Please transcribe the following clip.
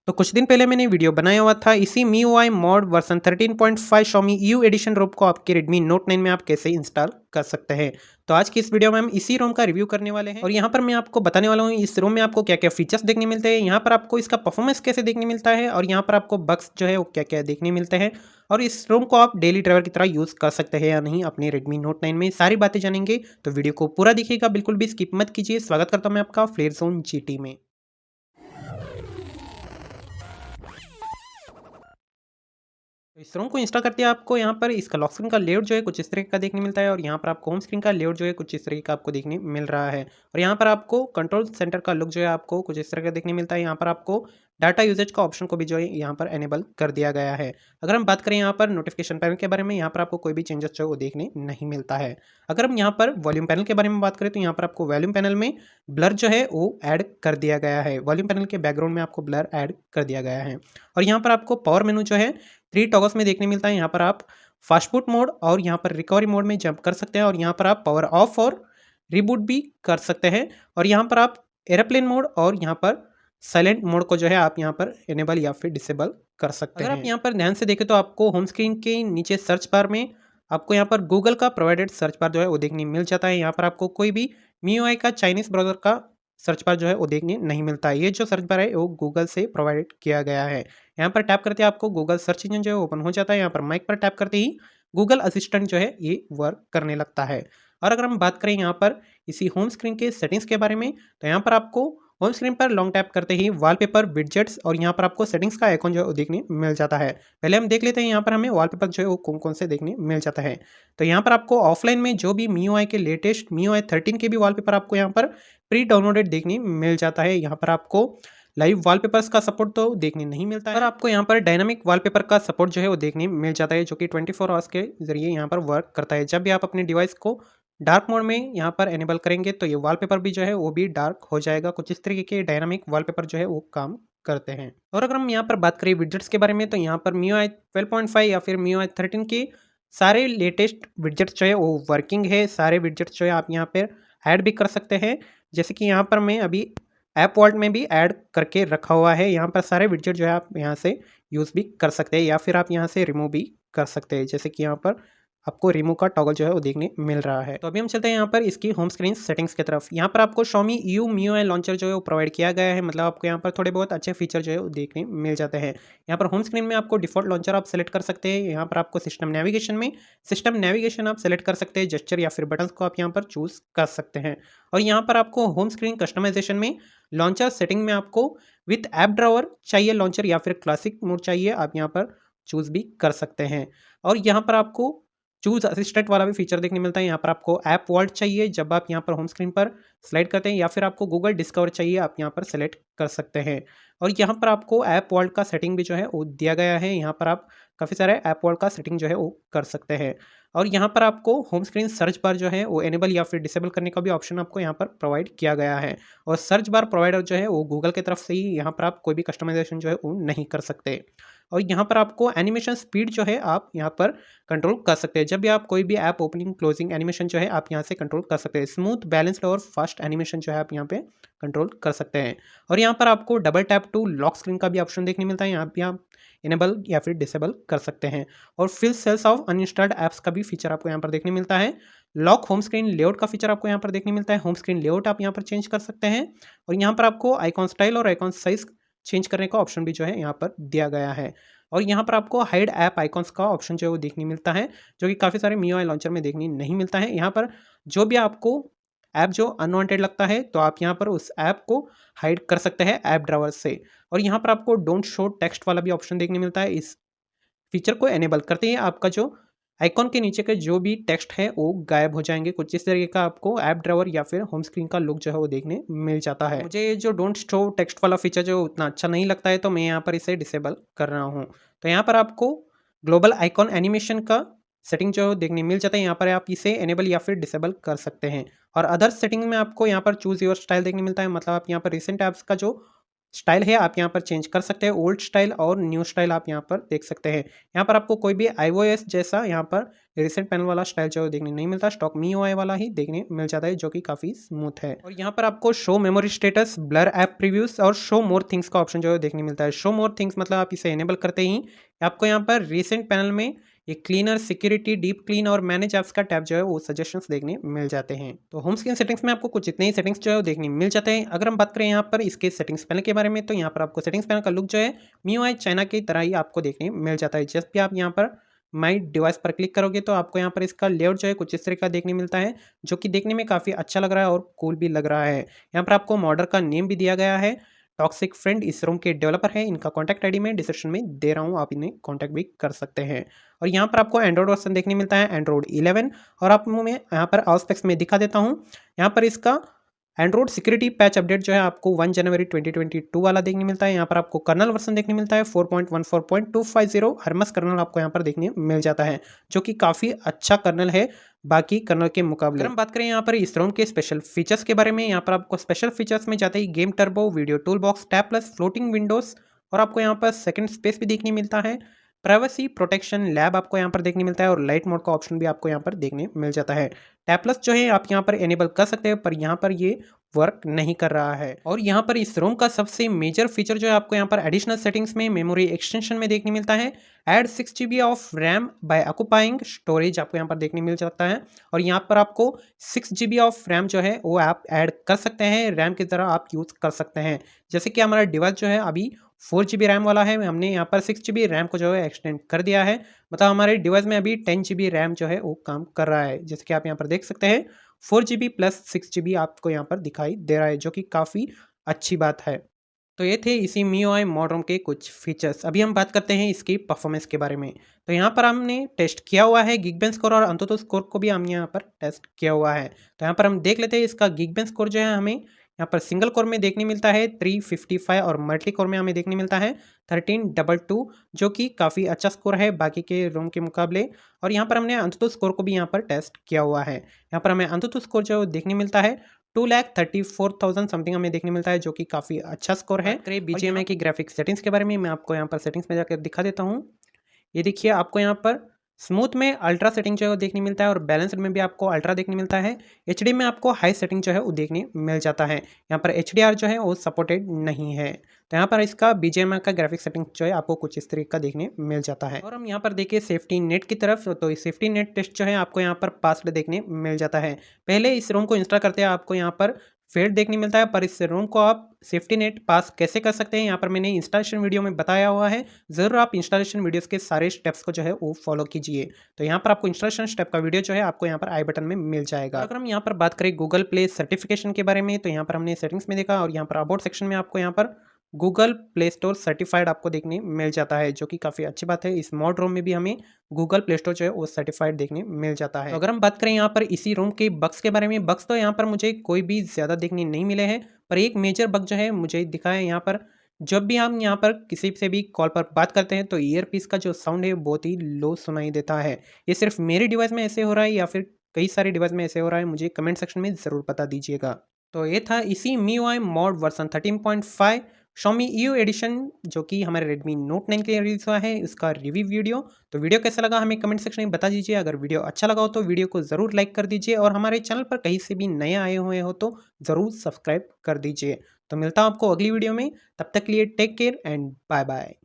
तो कुछ दिन पहले मैंने वीडियो बनाया हुआ था इसी MIUI mod version 13.5 Xiaomi EU edition ROM को आपके Redmi Note 9 में आप कैसे इंस्टॉल कर सकते हैं। तो आज की इस वीडियो में हम इसी रोम का रिव्यू करने वाले हैं और यहाँ पर मैं आपको बताने वाला हूँ इस रोम में आपको क्या क्या फीचर्स देखने मिलते हैं, यहाँ पर आपको इसका परफॉर्मेंस कैसे देखने मिलता है और यहाँ पर आपको बग्स जो है वो क्या क्या देखने मिलते हैं और इस रोम को आप डेली ड्राइवर की तरह यूज़ कर सकते हैं या नहीं अपने Redmi Note 9 में, सारी बातें जानेंगे। तो वीडियो को पूरा देखिएगा, बिल्कुल भी स्किप मत कीजिए। स्वागत करता हूँ मैं आपका फ्लेयर जोन GT में। तो इस रोम को इंस्टॉल करते हैं आपको यहाँ पर इसका लॉक स्क्रीन का लेआउट जो है कुछ इस तरीके का देखने मिलता है और यहाँ पर आपको होम स्क्रीन का लेआउट जो है कुछ इस तरीके का आपको देखने मिल रहा है और यहाँ पर आपको कंट्रोल सेंटर का लुक जो है आपको कुछ इस तरह का देखने मिलता है। यहाँ पर आपको डाटा यूजेज का ऑप्शन को भी जो है यहाँ पर एनेबल कर दिया गया है। अगर हम बात करें यहाँ पर नोटिफिकेशन पैनल के बारे में, यहाँ पर आपको कोई भी चेंजेस जो है वो देखने नहीं मिलता है। अगर हम यहाँ पर वॉल्यूम पैनल के बारे में बात करें तो यहाँ पर आपको वॉल्यूम पैनल में ब्लर जो है वो ऐड कर दिया गया है। वॉल्यूम पैनल के बैकग्राउंड में आपको ब्लर ऐड कर दिया गया है और यहाँ पर आपको पावर मेनू जो है 3 टॉगल्स में देखने मिलता है। यहाँ पर आप फास्ट बूट मोड और यहाँ पर रिकवरी मोड में जंप कर सकते हैं और यहाँ पर आप पावर ऑफ और रिबूट भी कर सकते हैं और यहाँ पर आप एरोप्लेन मोड और यहाँ पर साइलेंट मोड को जो है आप यहाँ पर इनेबल या फिर डिसेबल कर सकते हैं। अगर आप यहाँ पर ध्यान से देखें तो आपको होम स्क्रीन के नीचे सर्च बार में आपको यहाँ पर गूगल का प्रोवाइडेड सर्च बार जो है वो देखने मिल जाता है। यहाँ पर आपको कोई भी MIUI का चाइनीज़ ब्राउज़र का सर्च बार जो है वो देखने नहीं मिलता है। ये जो सर्च बार है वो गूगल से प्रोवाइड किया गया है। यहाँ पर टैप करते ही आपको गूगल सर्च इंजन जो है ओपन हो जाता है। यहाँ पर माइक पर टैप करते ही गूगल असिस्टेंट जो है ये वर्क करने लगता है। और अगर हम बात करें यहाँ पर इसी होम स्क्रीन के सेटिंग्स के बारे में तो यहाँ पर आपको होम स्क्रीन पर लॉन्ग टैप करते ही वॉलपेपर, विडजेट्स और यहाँ पर आपको सेटिंग्स का आइकॉन जो है वो देखने मिल जाता है। पहले हम देख लेते हैं यहाँ पर हमें वॉलपेपर जो है वो कौन कौन से देखने मिल जाता है। तो यहाँ पर आपको ऑफलाइन में जो भी MIUI के लेटेस्ट MIUI 13 के भी वॉलपेपर आपको यहाँ पर प्री डाउनलोडेड देखने मिल जाता है। यहाँ पर आपको लाइव वॉलपेपर्स का सपोर्ट तो देखने नहीं मिलता है, पर आपको यहाँ पर डायनामिक वॉलपेपर का सपोर्ट जो है वो देखने मिल जाता है, जो कि 24 आवर्स के जरिए यहाँ पर वर्क करता है। जब भी आप अपने डिवाइस को डार्क मोड में यहाँ पर एनेबल करेंगे तो ये वॉलपेपर भी जो है वो भी डार्क हो जाएगा। कुछ इस तरीके के डायनामिक वॉलपेपर जो है वो काम करते हैं। और अगर हम यहाँ पर बात करें विडजेट्स के बारे में तो यहाँ पर MIUI 12.5 या फिर MIUI 13 के सारे लेटेस्ट विडजेट्स जो है वो वर्किंग है। सारे विडजेट्स जो है आप यहाँ पर ऐड भी कर सकते हैं, जैसे कि यहाँ पर मैं अभी ऐप वॉल्ट में भी ऐड करके रखा हुआ है। यहाँ पर सारे विडजेट जो है आप यहाँ से यूज़ भी कर सकते हैं या फिर आप यहाँ से रिमूव भी कर सकते हैं, जैसे कि यहाँ पर आपको रिमूव का टॉगल जो है वो देखने मिल रहा है। तो अभी हम चलते हैं यहाँ पर इसकी होम स्क्रीन सेटिंग्स की तरफ। यहाँ पर आपको Xiaomi EU MIUI लॉन्चर जो है वो प्रोवाइड किया गया है, मतलब आपको यहाँ पर थोड़े बहुत अच्छे फीचर जो है वो देखने मिल जाते हैं। यहाँ पर होम स्क्रीन में आपको डिफॉल्ट लॉन्चर आप सेलेक्ट कर सकते हैं। यहाँ पर आपको सिस्टम नेविगेशन में सिस्टम नेविगेशन आप सेलेक्ट कर सकते हैं, जेस्चर या फिर बटन्स को आप यहाँ पर चूज़ कर सकते हैं। और यहाँ पर आपको होम स्क्रीन कस्टमाइजेशन में लॉन्चर सेटिंग में आपको विथ ऐप ड्रावर चाहिए लॉन्चर या फिर क्लासिक मोड चाहिए, आप यहाँ पर चूज़ भी कर सकते हैं। और यहाँ पर आपको चूज़ असिस्टेंट वाला भी फीचर देखने मिलता है। यहाँ पर आपको ऐप वॉल्ट चाहिए, जब आप यहाँ पर होम स्क्रीन पर स्लाइड करते हैं, या फिर आपको गूगल डिस्कवर चाहिए, आप यहाँ पर सेलेक्ट कर सकते हैं। और यहाँ पर आपको ऐप वॉल्ट का सेटिंग भी जो है वो दिया गया है। यहाँ पर आप काफ़ी सारे ऐप वॉल्ट का सेटिंग जो है वो कर सकते हैं। और यहाँ पर आपको होम स्क्रीन सर्च बार जो है वो एनेबल या फिर डिसेबल करने का भी ऑप्शन आपको यहाँ पर प्रोवाइड किया गया है। और सर्च बार प्रोवाइडर जो है वो गूगल की तरफ से ही, यहाँ पर आप कोई भी कस्टमाइजेशन जो है वो नहीं कर सकते। और यहाँ पर आपको एनिमेशन स्पीड जो है आप यहाँ पर कंट्रोल कर सकते हैं। जब भी आप कोई भी ऐप ओपनिंग क्लोजिंग एनिमेशन जो है आप यहाँ से कंट्रोल कर सकते हैं। स्मूथ, बैलेंस्ड और फास्ट एनिमेशन जो है आप यहाँ पे कंट्रोल कर सकते हैं। और यहाँ पर आपको double tap to lock screen का भी ऑप्शन देखने मिलता है, यहाँ पे आप इनेबल या फिर डिसेबल कर सकते हैं। और fill cells of uninstalled apps का भी फीचर आपको यहाँ पर देखने मिलता है। लॉक होम स्क्रीन लेआउट का फीचर आपको यहाँ पर देखने मिलता है। होम स्क्रीन लेआउट आप यहाँ पर चेंज कर सकते हैं और यहाँ पर आपको आइकॉन स्टाइल और आइकॉन साइज चेंज करने का ऑप्शन भी जो है यहाँ पर दिया गया है। और यहाँ पर आपको हाइड ऐप आइकॉन्स का ऑप्शन जो है वो देखने मिलता है, जो कि काफ़ी सारे MIUI लॉन्चर में देखने नहीं मिलता है। यहाँ पर जो भी आपको ऐप जो अनवांटेड लगता है तो आप यहाँ पर उस ऐप को हाइड कर सकते हैं ऐप ड्रावर से। और यहाँ पर आपको डोंट शो टेक्स्ट वाला भी ऑप्शन देखने मिलता है। इस फीचर को एनेबल करते ही आपका जो आइकॉन के नीचे के जो भी टेक्स्ट है वो गायब हो जाएंगे। कुछ इस तरीके का आपको ऐप ड्रावर या फिर होम स्क्रीन का लुक जो है वो देखने मिल जाता है। मुझे ये जो डोंट शो टेक्स्ट वाला फीचर जो उतना अच्छा नहीं लगता है, तो मैं यहाँ पर इसे डिसेबल कर रहा हूँ। तो यहाँ पर आपको ग्लोबल आइकॉन एनिमेशन का सेटिंग जो देखने मिल जाता है, यहाँ पर आप इसे एनेबल या फिर डिसेबल कर सकते हैं। और अदर सेटिंग में आपको यहाँ पर चूज़ योर स्टाइल देखने मिलता है, मतलब आप यहाँ पर रिसेंट ऐप्स का जो स्टाइल है आप यहाँ पर चेंज कर सकते हैं, ओल्ड स्टाइल और न्यू स्टाइल आप यहाँ पर देख सकते हैं। यहाँ पर आपको कोई भी iOS जैसा यहाँ पर रिसेंट पैनल वाला स्टाइल जो है देखने नहीं मिलता, स्टॉक MIUI वाला ही देखने मिल जाता है जो कि काफ़ी स्मूथ है। और यहाँ पर आपको show memory status, blur app previews और शो मोर थिंग्स का ऑप्शन जो है देखने मिलता है। शो मोर थिंग्स मतलब आप इसे इनेबल करते ही आपको यहाँ पर रिसेंट पैनल में ये क्लीनर, सिक्योरिटी, डीप क्लीन और मैनेज ऐप्स का टैब जो है वो सजेशंस देखने मिल जाते हैं। तो होम स्क्रीन सेटिंग्स में आपको कुछ इतने ही सेटिंग्स जो है वो देखने मिल जाते हैं। अगर हम बात करें यहाँ पर इसके सेटिंग्स पैनल के बारे में, तो यहाँ पर आपको सेटिंग्स पैनल का लुक जो है MIUI चाइना की तरह ही आपको देखने मिल जाता है। जब भी आप यहाँ पर माई डिवाइस पर क्लिक करोगे तो आपको यहाँ पर इसका लेआउट जो है कुछ इस तरह का देखने मिलता है, जो कि देखने में काफ़ी अच्छा लग रहा है और कूल भी लग रहा है। यहाँ पर आपको मॉडल का नेम भी दिया गया है। टॉक्सिक फ्रेंड इस रूम के डेवलपर हैं, इनका कॉन्टैक्ट आईडी मैं डिस्क्रिप्शन में दे रहा हूँ, आप इन्हें कॉन्टैक्ट भी कर सकते हैं। और यहाँ पर आपको एंड्रॉइड वर्जन देखने मिलता है एंड्रॉइड 11। और आप मैं यहाँ पर आस्पेक्ट्स में दिखा देता हूँ। यहाँ पर इसका एंड्रॉइड सिक्योरिटी पैच अपडेट जो है आपको 1 जनवरी 2022 वाला देखने मिलता है। यहाँ पर आपको कर्नल वर्जन देखने मिलता है 4.14.250 हर्मस कर्नल आपको यहाँ पर देखने मिल जाता है, जो कि काफ़ी अच्छा कर्नल है बाकी कर्नल के मुकाबले। अगर हम बात करें यहाँ पर इस रोम के स्पेशल फीचर्स के बारे में, यहाँ पर आपको स्पेशल फीचर्स में जाते ही game turbo, video tool box, tab plus, floating windows और आपको यहाँ पर सेकंड स्पेस भी देखने मिलता है। प्राइवेसी प्रोटेक्शन लैब आपको यहाँ पर देखने मिलता है और लाइट मोड का ऑप्शन भी आपको यहाँ पर देखने मिल जाता है। टैब प्लस जो है आप यहाँ पर एनेबल कर सकते हैं, पर यहाँ पर ये वर्क नहीं कर रहा है। और यहाँ पर इस रोम का सबसे मेजर फीचर जो है आपको यहाँ पर एडिशनल सेटिंग्स में मेमोरी एक्सटेंशन में देखने मिलता है। Add 6 GB of RAM by occupying storage आपको यहाँ पर देखने मिल जाता है। और यहाँ पर आपको 6 GB ऑफ रैम जो है वो आप ऐड कर सकते हैं, रैम की तरह आप यूज़ कर सकते हैं। जैसे कि हमारा डिवाइस जो है अभी 4 GB रैम वाला है, हमने यहाँ पर 6 GB रैम को जो है एक्सटेंड कर दिया है। मतलब हमारे डिवाइस में अभी 10 GB रैम जो है वो काम कर रहा है। जैसे कि आप यहाँ पर देख सकते हैं 4 GB प्लस 6 GB आपको यहाँ पर दिखाई दे रहा है, जो कि काफ़ी अच्छी बात है। तो ये थे इसी MIUI मॉड रोम के कुछ फीचर्स। अभी हम बात करते हैं इसकी परफॉर्मेंस के बारे में। तो यहाँ पर हमने टेस्ट किया हुआ है Geekbench स्कोर और अंतुतु स्कोर को भी हमने यहाँ पर टेस्ट किया हुआ है। तो यहाँ पर हम देख लेते हैं इसका Geekbench स्कोर जो है हमें यहाँ पर सिंगल कोर में देखने मिलता है 355 और मल्टी कोर में हमें देखने मिलता है 1322, जो कि काफ़ी अच्छा स्कोर है बाकी के रोम के मुकाबले। और यहाँ पर हमने अंतुतु स्कोर को भी यहाँ पर टेस्ट किया हुआ है। यहाँ पर हमें अंतुतु स्कोर जो देखने मिलता है 2,34,000 समथिंग हमें देखने मिलता है, जो कि काफ़ी अच्छा स्कोर है। BGMI की ग्राफिक्स सेटिंग्स के बारे में मैं आपको यहाँ पर सेटिंग्स में जाकर दिखा देता हूँ। ये देखिए आपको यहाँ पर स्मूथ में अल्ट्रा सेटिंग जो है वो देखने मिलता है और बैलेंस्ड में भी आपको अल्ट्रा देखने मिलता है। HD में आपको हाई सेटिंग जो है वो देखने मिल जाता है। यहाँ पर HDR जो है वो सपोर्टेड नहीं है। तो यहाँ पर इसका BGMI का ग्राफिक सेटिंग जो है आपको कुछ इस तरीके का देखने मिल जाता है। और हम यहाँ पर देखिए सेफ्टी नेट की तरफ, तो इस सेफ्टी नेट टेस्ट जो है आपको यहाँ पर पास्ड देखने मिल जाता है। पहले इस रोम को इंस्टॉल करते हैं आपको यहाँ पर फेल्ड देखने मिलता है, पर इस रोम को आप सेफ्टी नेट पास कैसे कर सकते हैं यहाँ पर मैंने इंस्टॉलेशन वीडियो में बताया हुआ है। ज़रूर आप इंस्टॉलेशन वीडियोस के सारे स्टेप्स को जो है वो फॉलो कीजिए। तो यहाँ पर आपको इंस्टॉलेशन स्टेप का वीडियो जो है आपको यहाँ पर आई बटन में मिल जाएगा। अगर हम यहाँ पर बात करें गूगल प्ले सर्टिफिकेशन के बारे में, तो यहाँ पर हमने सेटिंग्स में देखा और यहाँ पर अबाउट सेक्शन में आपको यहाँ पर गूगल प्ले स्टोर सर्टिफाइड आपको देखने मिल जाता है, जो कि काफ़ी अच्छी बात है। इस मॉड रोम में भी हमें गूगल प्ले स्टोर जो है वो सर्टिफाइड देखने मिल जाता है। तो अगर हम बात करें यहाँ पर इसी रोम के बग्स के बारे में, बग्स तो यहाँ पर मुझे कोई भी ज़्यादा देखने नहीं मिले हैं, पर एक मेजर बग जो है मुझे दिखा है यहाँ पर। जब भी हम यहाँ पर किसी से भी कॉल पर बात करते हैं तो ईयरपीस का जो साउंड है बहुत ही लो सुनाई देता है। ये सिर्फ मेरे डिवाइस में ऐसे हो रहा है या फिर कई सारे डिवाइस में ऐसे हो रहा है, मुझे कमेंट सेक्शन में ज़रूर बता दीजिएगा। तो ये था इसी MIUI mod version 13.5 Xiaomi EU edition, जो कि हमारे Redmi Note 9 के लिए रिलीज हुआ है, उसका रिव्यू वीडियो। तो वीडियो कैसा लगा हमें कमेंट सेक्शन में बता दीजिए। अगर वीडियो अच्छा लगा हो तो वीडियो को ज़रूर लाइक कर दीजिए और हमारे चैनल पर कहीं से भी नए आए हुए हो तो ज़रूर सब्सक्राइब कर दीजिए। तो मिलता हूँ आपको अगली वीडियो में, तब तक के लिए take care and bye bye.